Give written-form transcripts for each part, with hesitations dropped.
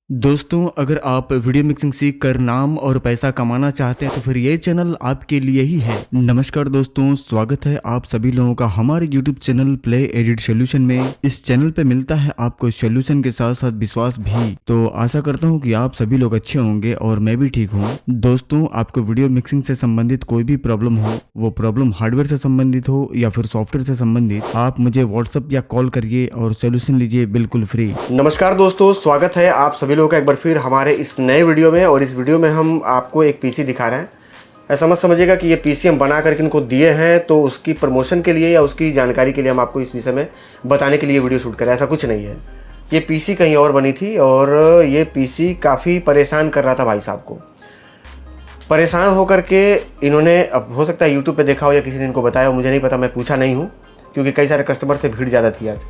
दोस्तों, अगर आप वीडियो मिक्सिंग सीख कर नाम और पैसा कमाना चाहते हैं तो फिर ये चैनल आपके लिए ही है। नमस्कार दोस्तों, स्वागत है आप सभी लोगों का हमारे YouTube channel play edit solution में। इस चैनल पे मिलता है आपको सोल्यूशन के साथ साथ विश्वास भी। तो आशा करता हूँ कि आप सभी लोग अच्छे होंगे और मैं भी ठीक हूँ। दोस्तों, आपको वीडियो मिक्सिंग से संबंधित कोई भी प्रॉब्लम हो, वो प्रॉब्लम हार्डवेयर से संबंधित हो या फिर सॉफ्टवेयर से संबंधित, आप मुझे व्हाट्सएप या कॉल करिए और सोल्यूशन लीजिए बिल्कुल फ्री। नमस्कार दोस्तों, स्वागत है आप सभी लोगों का एक बार फिर हमारे इस नए वीडियो में। और इस वीडियो में हम आपको एक पीसी दिखा रहे हैं। ऐसा मत समझिएगा कि ये पीसी हम बना करके इनको दिए हैं तो उसकी प्रमोशन के लिए या उसकी जानकारी के लिए हम आपको इस विषय में बताने के लिए वीडियो शूट करें, ऐसा कुछ नहीं है। ये पीसी कहीं और बनी थी और ये पीसी काफ़ी परेशान कर रहा था भाई साहब को। परेशान होकर के इन्होंने, अब हो सकता है यूट्यूब पर देखा हो या किसी ने इनको बताया हो, मुझे नहीं पता, मैं पूछा नहीं हूँ क्योंकि कई सारे कस्टमर थे, भीड़ ज़्यादा थी आज।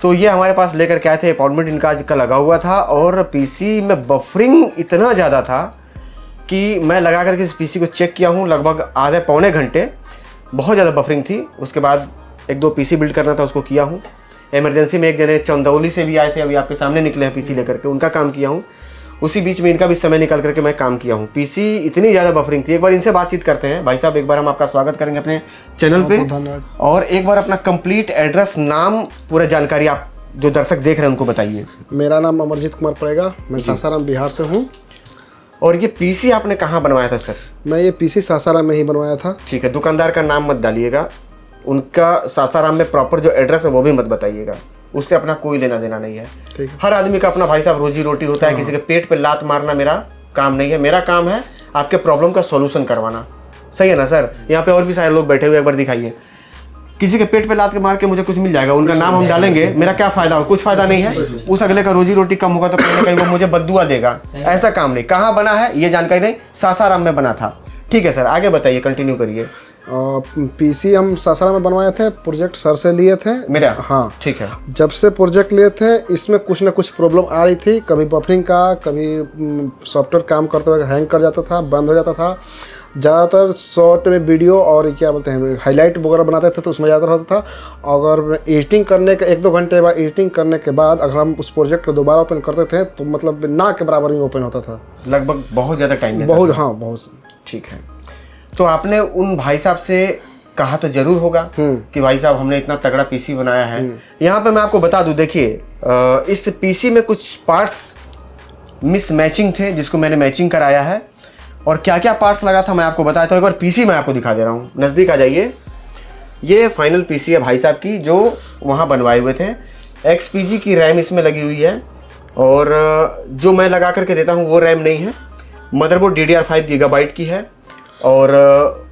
तो ये हमारे पास लेकर के आए थे, अपॉइंटमेंट इनका आज का लगा हुआ था और पीसी में बफरिंग इतना ज़्यादा था कि मैं लगा करके इस पीसी को चेक किया हूँ लगभग आधे पौने घंटे। बहुत ज़्यादा बफरिंग थी। उसके बाद एक दो पीसी बिल्ड करना था, उसको किया हूँ। इमरजेंसी में एक जने चंदौली से भी आए थे, अभी आपके सामने निकले हैं पीसी लेकर के, उनका काम किया हूँ। उसी बीच में इनका भी समय निकाल करके मैं काम किया हूँ। पीसी इतनी ज़्यादा बफरिंग थी। एक बार इनसे बातचीत करते हैं। भाई साहब, एक बार हम आपका स्वागत करेंगे अपने चैनल पे, और एक बार अपना कंप्लीट एड्रेस, नाम, पूरा जानकारी आप जो दर्शक देख रहे हैं उनको बताइए। मेरा नाम अमरजीत कुमार पड़ेगा, मैं सासाराम बिहार से हूँ। और ये पीसी आपने कहाँ बनवाया था सर? मैं ये पीसी सासाराम में ही बनवाया था। ठीक है, दुकानदार का नाम मत डालिएगा, उनका सासाराम में प्रॉपर जो एड्रेस है वो भी मत बताइएगा, उससे अपना कोई लेना देना नहीं है। हर आदमी का अपना भाई साहब रोजी रोटी होता है, किसी के पेट पे लात मारना मेरा काम नहीं है। मेरा काम है आपके प्रॉब्लम का सॉल्यूशन करवाना। सही है ना सर? यहाँ पे और भी सारे लोग बैठे हुए, एक बार दिखाइए। किसी के पेट पे लात के मार के मुझे कुछ मिल जाएगा, उनका नाम हम डालेंगे, मेरा क्या फायदा हो? कुछ फायदा नहीं है। उस अगले का रोजी रोटी कम होगा तो कहीं ना कहीं वो मुझे बद्दुआ देगा। ऐसा काम नहीं। कहाँ बना है ये जानकारी नहीं, सासाराम में बना था। ठीक है सर, आगे बताइए, कंटिन्यू करिए। पीसी हम सासाराम में बनवाए थे, प्रोजेक्ट सर से लिए थे मेरा। हाँ ठीक है। जब जब से प्रोजेक्ट लिए थे इसमें कुछ ना कुछ प्रॉब्लम आ रही थी। कभी बफरिंग का, कभी सॉफ्टवेयर काम करते हुए हैंग कर जाता था, बंद हो जाता था। ज़्यादातर शॉर्ट में वीडियो और क्या बोलते हैं हाईलाइट वगैरह बनाते थे तो उसमें ज़्यादातर होता था। अगर एडिटिंग करने के 1-2 घंटे बाद एडिटिंग करने के बाद अगर हम उस प्रोजेक्ट को दोबारा ओपन करते थे तो मतलब ना के बराबर ही ओपन होता था। लगभग बहुत ज़्यादा टाइम लेता बहुत, था। हाँ बहुत। ठीक है, तो आपने उन भाई साहब से कहा तो जरूर होगा कि भाई साहब हमने इतना तगड़ा पीसी बनाया है। यहाँ पे मैं आपको बता दूं, देखिए इस पीसी में कुछ पार्ट्स मिस मैचिंग थे जिसको मैंने मैचिंग कराया है। और क्या क्या पार्ट्स लगा था मैं आपको बताया था। एक बार पीसी मैं आपको दिखा दे रहा हूँ, नज़दीक आ जाइए। ये फाइनल पीसी है भाई साहब की जो वहाँ बनवाए हुए थे। XPG की रैम इसमें लगी हुई है और जो मैं लगा करके देता हूँ वो रैम नहीं है। मदरबोर्ड DDR5 GB की है और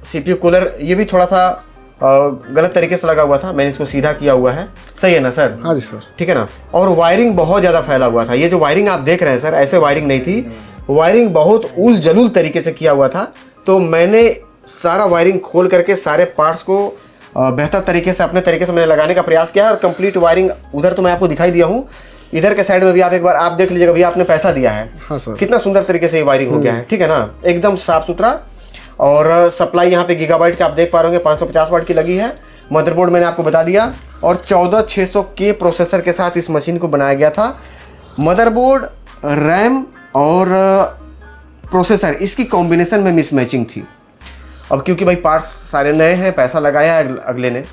CPU कूलर ये भी थोड़ा सा गलत तरीके से लगा हुआ था, मैंने इसको सीधा किया हुआ है। सही है ना सर? हाँ जी सर। ठीक है ना? और वायरिंग बहुत ज़्यादा फैला हुआ था। ये जो वायरिंग आप देख रहे हैं सर, ऐसे वायरिंग नहीं थी, वायरिंग बहुत उल जलूल तरीके से किया हुआ था। तो मैंने सारा वायरिंग खोल करके सारे पार्ट्स को बेहतर तरीके से अपने तरीके से मैंने लगाने का प्रयास किया और कंप्लीट वायरिंग उधर तो मैं आपको दिखाई दिया हूँ, इधर के साइड में भी आप एक बार आप देख लीजिएगा। भैया आपने पैसा दिया है। हाँ सर। कितना सुंदर तरीके से ये वायरिंग हो गया है। ठीक है ना? एकदम साफ सुथरा। और सप्लाई यहाँ पे गीगाबाइट के आप देख पा रहे होंगे, 550 वाट की लगी है। मदरबोर्ड मैंने आपको बता दिया और 14600K प्रोसेसर के साथ इस मशीन को बनाया गया था। मदरबोर्ड, रैम और प्रोसेसर, इसकी कॉम्बिनेशन में मिसमैचिंग थी। अब क्योंकि भाई पार्ट्स सारे नए हैं, पैसा लगाया है अगले ने,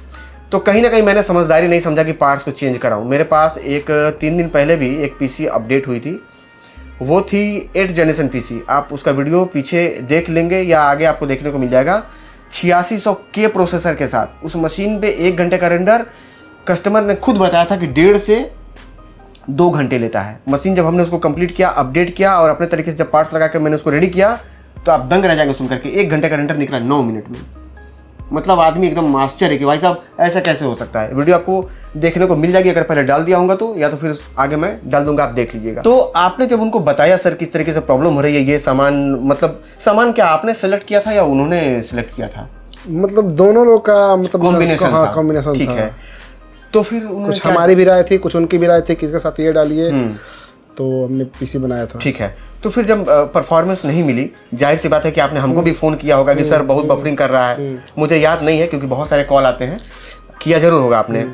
तो कहीं ना कहीं मैंने समझदारी नहीं समझा कि पार्ट्स को चेंज कराऊं। मेरे पास एक 3 दिन पहले भी एक पीसी अपडेट हुई थी, वो थी 8th जनरेशन पीसी। आप उसका वीडियो पीछे देख लेंगे या आगे आपको देखने को मिल जाएगा। 8600K प्रोसेसर के साथ उस मशीन पे 1 घंटे का रेंडर कस्टमर ने खुद बताया था कि 1.5 से 2 घंटे लेता है। मशीन जब हमने उसको कंप्लीट किया, अपडेट किया और अपने तरीके से जब पार्ट्स लगा कर मैंने उसको रेडी किया तो आप दंग रह जाएंगे सुन करके। 1 घंटे का रेंडर निकला 9 मिनट में। मतलब आदमी एकदम मास्टर है कि भाई साहब ऐसा कैसे हो सकता है। वीडियो आपको देखने को मिल जाएगी, अगर पहले डाल दिया होगा तो, या तो फिर आगे मैं डाल दूंगा, आप देख लीजिएगा। तो आपने जब उनको बताया सर किस तरीके से प्रॉब्लम हो रही है, ये सामान, मतलब सामान क्या आपने सेलेक्ट किया था या उन्होंने सेलेक्ट किया था? मतलब दोनों लोग का मतलब कॉम्बिनेशन था। कॉम्बिनेशन। ठीक है, तो फिर उन्होंने कुछ हमारी भी राय थी, कुछ उनकी भी राय थी, किसके साथ ये डालिए, तो हमने पीसी बनाया था। ठीक है, तो फिर जब परफॉर्मेंस नहीं मिली, जाहिर सी बात है कि आपने हमको भी फ़ोन किया होगा कि सर बहुत बफरिंग कर रहा है। मुझे याद नहीं है क्योंकि बहुत सारे कॉल आते हैं, किया जरूर होगा आपने।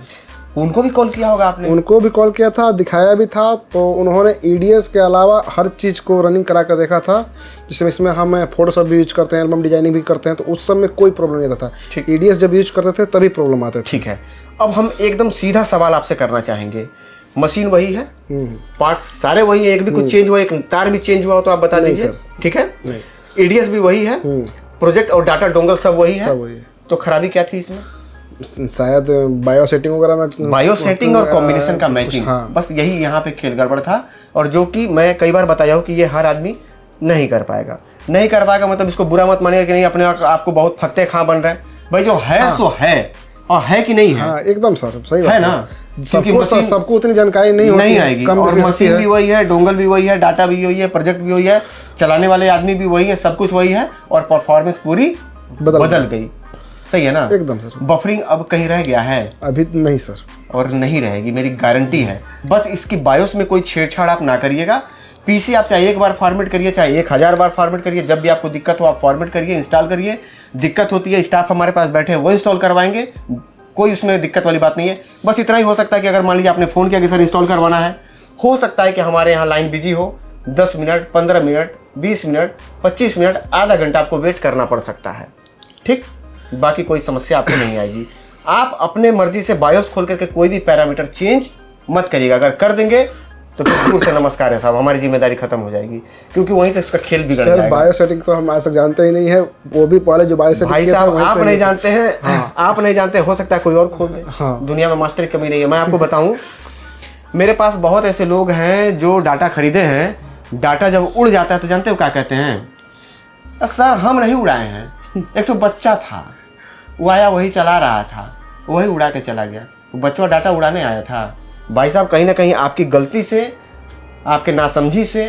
उनको भी कॉल किया होगा आपने? उनको भी कॉल किया था, दिखाया भी था, तो उन्होंने EDS के अलावा हर चीज़ को रनिंग करा कर देखा था, जिसमें इसमें हम फोटोशॉप भी यूज करते हैं, एल्बम डिजाइनिंग भी करते हैं, तो उस सब में कोई प्रॉब्लम नहीं आता था। EDS जब यूज करते थे तभी प्रॉब्लम आते थे। ठीक है, अब हम एकदम सीधा सवाल आपसे करना चाहेंगे। मशीन वही है, पार्ट्स सारे वही है, एक भी कुछ चेंज हुआ, एक तार भी चेंज हुआ हो तो आप बता दीजिए, ठीक है? EDS भी वही है, प्रोजेक्ट और डाटा डोंगल सब वही है, तो खराबी क्या थी इसमें? शायद बायो सेटिंग वगैरह में, बायो सेटिंग और कॉम्बिनेशन का मैचिंग, बस यही यहाँ पे खेल गड़बड़ था। और जो कि मैं कई बार बताया हूँ कि ये हर आदमी नहीं कर पाएगा। नहीं कर पाएगा मतलब इसको बुरा मत मानिएगा कि नहीं अपने आपको बहुत फत्ते खां बन रहे हैं। भाई जो है सो है, और है कि नहीं है? हाँ, एकदम सर सही है ना, क्योंकि सबको उतनी जानकारी नहीं आएगी। और मशीन भी वही है, डोंगल भी वही है, डाटा भी वही है, प्रोजेक्ट भी वही है, चलाने वाले आदमी भी वही है, सब कुछ वही है, और परफॉर्मेंस पूरी बदल गई। सही है ना? एकदम सर। बफरिंग अब कहीं रह गया है? अभी नहीं सर, और नहीं रहेगी, मेरी गारंटी है। बस इसकी बायोस में कोई छेड़छाड़ आप ना करिएगा। पीसी आप चाहे एक बार फॉर्मेट करिए, चाहे 1000 बार फॉर्मेट करिए, जब भी आपको दिक्कत हो आप फॉर्मेट करिए, इंस्टॉल करिए। दिक्कत होती है, स्टाफ हमारे पास बैठे हैं वो इंस्टॉल करवाएंगे, कोई उसमें दिक्कत वाली बात नहीं है। बस इतना ही हो सकता है कि अगर मान लीजिए आपने फ़ोन किया कि सर इंस्टॉल करवाना है, हो सकता है कि हमारे यहाँ लाइन बिजी हो, 10 मिनट, 15 मिनट, 20 मिनट, 25 मिनट, आधा घंटा आपको वेट करना पड़ सकता है। ठीक, बाकी कोई समस्या आपको नहीं आएगी। आप अपने मर्जी से बायोस खोल करके कोई भी पैरामीटर चेंज मत करिएगा। अगर कर देंगे तो फिर से नमस्कार है साहब, हमारी जिम्मेदारी खत्म हो जाएगी, क्योंकि वहीं से उसका खेल बिगड़ जाएगा। सर बायो सेटिंग तो हम आज तक जानते ही नहीं है, वो भी पहले जो बायो सेटिंग भाई साहब आप नहीं जानते हैं। हाँ। आप नहीं जानते, हो सकता है कोई और खोल दे। हाँ। दुनिया में मास्टर की कमी नहीं है। मैं आपको बताऊं, मेरे पास बहुत ऐसे लोग हैं जो डाटा खरीदे हैं, डाटा जब उड़ जाता है तो जानते हो क्या कहते हैं? सर हम नहीं उड़ाए हैं, एक तो बच्चा था, वो आया वही चला रहा था, वही उड़ा के चला गया, बच्चा डाटा उड़ाने आया था। भाई साहब कहीं ना कहीं आपकी गलती से, आपके नासमझी से,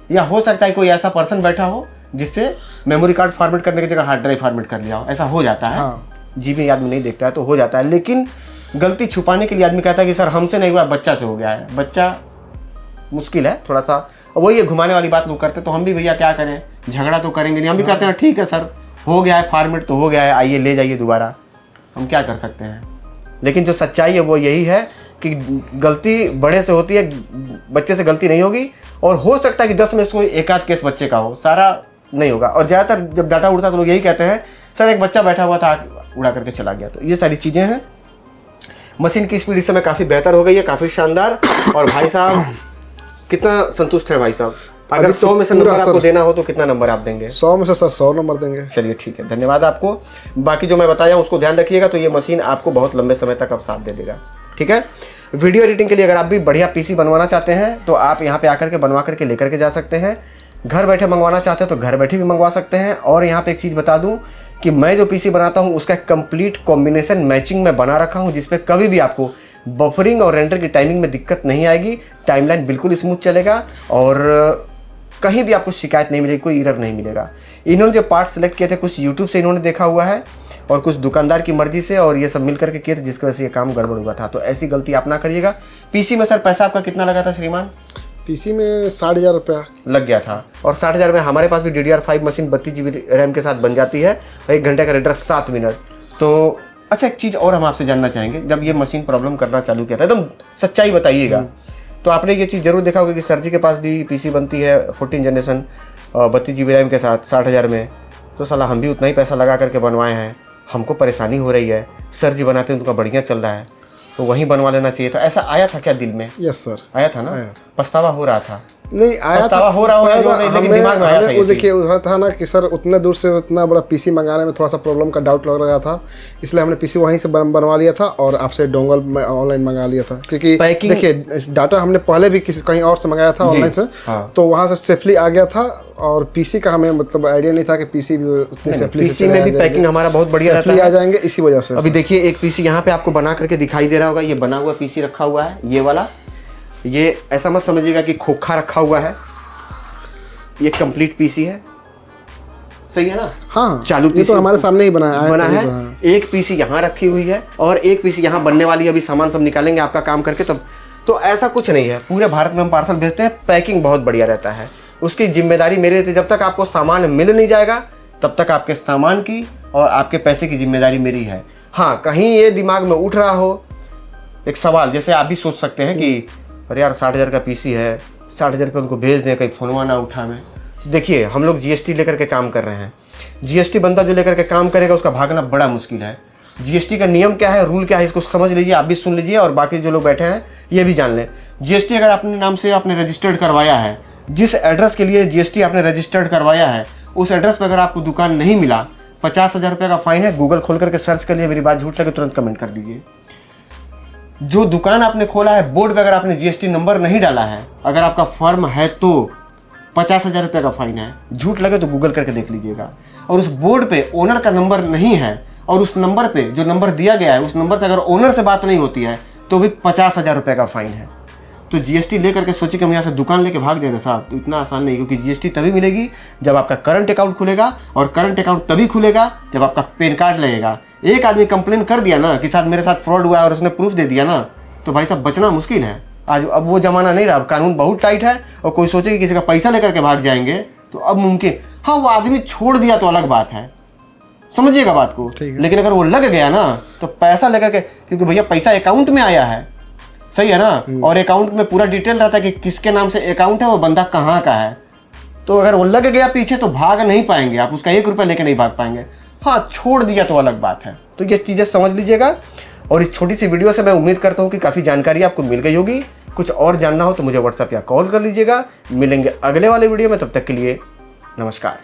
या हो सकता है कोई ऐसा पर्सन बैठा हो जिससे मेमोरी कार्ड फॉर्मेट करने की जगह हार्ड ड्राइव फॉर्मेट कर लिया हो। ऐसा हो जाता है। हाँ। जीबी आदमी नहीं देखता है तो हो जाता है, लेकिन गलती छुपाने के लिए आदमी कहता है कि सर हमसे नहीं हुआ, बच्चा से हो गया है। बच्चा मुश्किल है थोड़ा सा, वही ये घुमाने वाली बात लोग करते, तो हम भी भैया क्या करें, झगड़ा तो करेंगे नहीं। हम भी कहते हैं ठीक है सर हो गया है, फॉर्मेट तो हो गया है, आइए ले जाइए दोबारा, हम क्या कर सकते हैं। लेकिन जो सच्चाई है वो यही है कि गलती बड़े से होती है, बच्चे से गलती नहीं होगी। और हो सकता है कि 10 में से कोई एक आध केस बच्चे का हो, सारा नहीं होगा। और ज़्यादातर जब डाटा उड़ता तो लोग यही कहते हैं सर एक बच्चा बैठा हुआ था उड़ा करके चला गया। तो ये सारी चीज़ें हैं। मशीन की स्पीड इस समय काफ़ी बेहतर हो गई है, काफ़ी शानदार। और भाई साहब कितना संतुष्ट है भाई साहब? अगर 100 में से नंबर आपको देना हो तो कितना नंबर आप देंगे? 100 में से सर 100 नंबर देंगे। चलिए ठीक है, धन्यवाद आपको। बाकी जो मैं बताया उसको ध्यान रखिएगा, तो ये मशीन आपको बहुत लंबे समय तक अब साथ दे देगा। ठीक है। वीडियो एडिटिंग के लिए अगर आप भी बढ़िया पीसी बनवाना चाहते हैं तो आप यहाँ पे आकर के बनवा करके लेकर के जा सकते हैं। घर बैठे मंगवाना चाहते हैं तो घर बैठे भी मंगवा सकते हैं। और यहाँ पे एक चीज़ बता दूँ कि मैं जो पीसी बनाता हूँ उसका कंप्लीट कॉम्बिनेशन मैचिंग में बना रखा हूँ, जिसपे कभी भी आपको बफरिंग और रेंडर की टाइमिंग में दिक्कत नहीं आएगी। टाइमलाइन बिल्कुल स्मूथ चलेगा और कहीं भी आपको शिकायत नहीं मिलेगी, कोई एरर नहीं मिलेगा। इन्होंने जो पार्ट सेलेक्ट किए थे कुछ यूट्यूब से इन्होंने देखा हुआ है और कुछ दुकानदार की मर्जी से, और ये सब मिल करके किए थे, जिसकी वजह से ये काम गड़बड़ हुआ था। तो ऐसी गलती आप ना करिएगा। पीसी में सर पैसा आपका कितना लगा था श्रीमान? पीसी में 60,000 रुपया लग गया था। और 60,000 में हमारे पास भी DDR5 मशीन 32 GB रैम के साथ बन जाती है, 1 घंटे का रेडर 7 मिनट। तो अच्छा एक चीज़ और हम आपसे जानना चाहेंगे, जब ये मशीन प्रॉब्लम करना चालू किया था, एकदम सच्चाई बताइएगा, तो आपने ये चीज़ जरूर देखा होगा कि सर जी के पास भी पीसी बनती है 14 जनरेशन 32 GB रैम के साथ 60,000 में। तो साला हम भी उतना ही पैसा लगा करके बनवाए हैं, हमको परेशानी हो रही है, सर जी बनाते हैं उनका बढ़िया चल रहा है, तो वहीं बनवा लेना चाहिए था। ऐसा आया था क्या दिल में? यस सर आया था ना? पछतावा हो रहा था? नहीं आया था, हो रहा होगा जो नहीं, लेकिन दिमाग में आया था। देखिए हुआ था ना कि सर उतने दूर से उतना बड़ा पीसी मंगाने में थोड़ा सा प्रॉब्लम का डाउट लग रहा था, इसलिए हमने पीसी वहीं से बनवा लिया था और आपसे डोंगल में ऑनलाइन मंगा लिया था। क्योंकि देखिए डाटा हमने पहले भी किसी कहीं और से मंगाया था ऑनलाइन से, तो वहाँ से सेफली आ गया था। और पीसी का हमें मतलब आइडिया नहीं था कि पीसी भी उतनी सेफली, पीसी में भी पैकिंग हमारा बहुत बढ़िया रहता है, आ जाएंगे इसी वजह से। अभी देखिए एक पीसी यहाँ पे आपको बना करके दिखाई दे रहा होगा, ये बना हुआ पीसी रखा हुआ है, ये वाला। ये ऐसा मत समझिएगा कि खोखा रखा हुआ है, ये कंप्लीट पीसी है। सही है ना? हाँ, चालू पीसी तो हमारे सामने ही बना है। हाँ। एक पीसी यहाँ रखी हुई है और एक पीसी यहाँ बनने वाली है, अभी सामान सब निकालेंगे आपका काम करके तब। तो ऐसा कुछ नहीं है, पूरे भारत में हम पार्सल भेजते हैं, पैकिंग बहुत बढ़िया रहता है, उसकी जिम्मेदारी मेरी रहती है। जब तक आपको सामान मिल नहीं जाएगा तब तक आपके सामान की और आपके पैसे की जिम्मेदारी मेरी है। हाँ, कहीं ये दिमाग में उठ रहा हो एक सवाल, जैसे आप भी सोच सकते हैं कि अरे यार 60,000 का पीसी है, 60,000 रुपये उनको भेज दें, कहीं फ़ोनवा ना उठा में। देखिए हम लोग जीएसटी लेकर के काम कर रहे हैं। जीएसटी बंदा जो लेकर के काम करेगा उसका भागना बड़ा मुश्किल है। जीएसटी का नियम क्या है, रूल क्या है, इसको समझ लीजिए, आप भी सुन लीजिए और बाकी जो लोग बैठे हैं ये भी जान लें। जीएसटी अगर अपने नाम से आपने रजिस्टर्ड करवाया है, जिस एड्रेस के लिए जीएसटी आपने रजिस्टर्ड करवाया है, उस एड्रेस पर अगर आपको दुकान नहीं मिला, 50,000 रुपये का फाइन है। गूगल खोल करके सर्च कर लिए, मेरी बात झूठ लगे तुरंत कमेंट कर दीजिए। जो दुकान आपने खोला है, बोर्ड पे अगर आपने जीएसटी नंबर नहीं डाला है, अगर आपका फर्म है तो 50,000 रुपये का फाइन है। झूठ लगे तो गूगल करके देख लीजिएगा। और उस बोर्ड पे ओनर का नंबर नहीं है और उस नंबर पे जो नंबर दिया गया है उस नंबर से अगर ओनर से बात नहीं होती है तो भी 50,000 रुपये का फाइन है। तो जीएसटी लेकर के सोचिए कि हम यहाँ से दुकान लेके भाग जाएंगे साहब, तो इतना आसान नहीं, क्योंकि जीएसटी तभी मिलेगी जब आपका करंट अकाउंट खुलेगा, और करंट अकाउंट तभी खुलेगा जब आपका पैन कार्ड लगेगा। एक आदमी कंप्लेन कर दिया ना कि साथ मेरे साथ फ्रॉड हुआ है और उसने प्रूफ दे दिया ना, तो भाई साहब बचना मुश्किल है। आज अब वो ज़माना नहीं रहा, कानून बहुत टाइट है और कोई सोचे कि किसी का पैसा लेकर के भाग जाएंगे तो अब मुमकिन। हाँ, वो आदमी छोड़ दिया तो अलग बात है, समझिएगा बात को, लेकिन अगर वो लग गया ना तो पैसा लेकर के, क्योंकि भैया पैसा अकाउंट में आया है, सही है ना, और अकाउंट में पूरा डिटेल रहता है कि किसके नाम से अकाउंट है, वो बंदा कहाँ का है। तो अगर वो लग गया पीछे तो भाग नहीं पाएंगे आप, उसका 1 रुपया लेके नहीं भाग पाएंगे। हाँ, छोड़ दिया तो अलग बात है। तो ये चीज़ें समझ लीजिएगा। और इस छोटी सी वीडियो से मैं उम्मीद करता हूँ कि काफ़ी जानकारी आपको मिल गई होगी। कुछ और जानना हो तो मुझे व्हाट्सएप या कॉल कर लीजिएगा। मिलेंगे अगले वाले वीडियो में, तब तक के लिए नमस्कार।